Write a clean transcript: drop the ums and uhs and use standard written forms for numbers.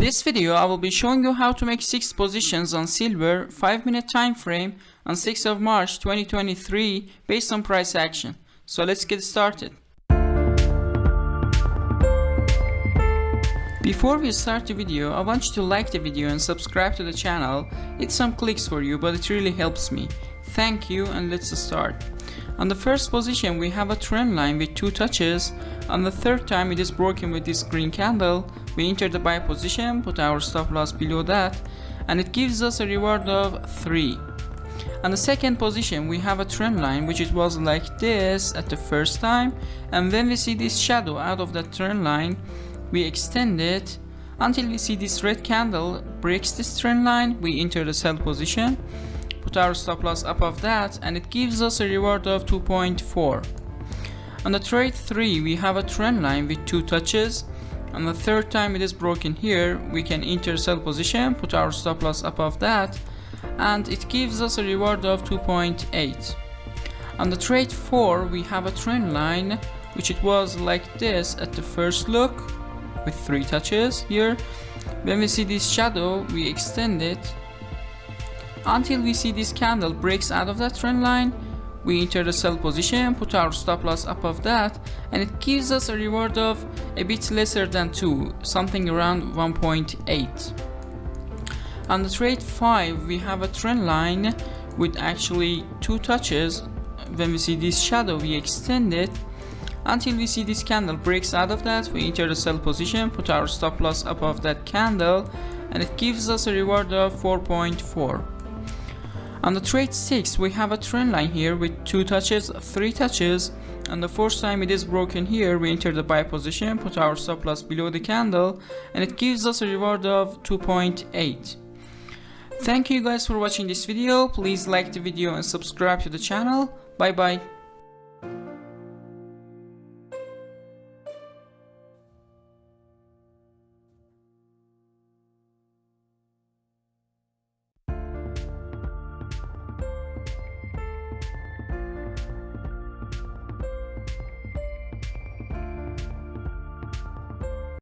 this video I will be showing you how to make 6 positions on silver 5-minute time frame on 6th of March 2023 based on price action. So let's get started. Before we start the video, I want you to like the video and subscribe to the channel. It's some clicks for you, but it really helps me. Thank you, and let's start. On the first position we have a trend line with 2 touches. On the third time it is broken with this green candle. We enter the buy position, put our stop loss below that, and it gives us a reward of 3. On the second position we have a trend line which it was like this at the first time, and when we see this shadow out of that trend line, we extend it until we see this red candle breaks this trend line. We enter the sell position, put our stop loss above that, and it gives us a reward of 2.4. On the trade 3 we have a trend line with 2 touches. On the third time it is broken here, we can enter sell position, put our stop loss above that, and it gives us a reward of 2.8. On the trade 4 we have a trend line which it was like this at the first look with 3 touches here. When we see this shadow, we extend it until we see this candle breaks out of that trend line. We enter the sell position, put our stop loss above that, and it gives us a reward of a bit lesser than 2, something around 1.8. On the trade 5 we have a trend line with actually 2 touches. When we see this shadow, we extend it until we see this candle breaks out of that. We enter the sell position, put our stop loss above that candle, and it gives us a reward of 4.4. On the trade 6 we have a trend line here with 2 touches, 3 touches. On the fourth time it is broken here, we enter the buy position, put our stop loss below the candle, and it gives us a reward of 2.8. Thank you guys for watching this video. Please like the video and subscribe to the channel. Bye bye.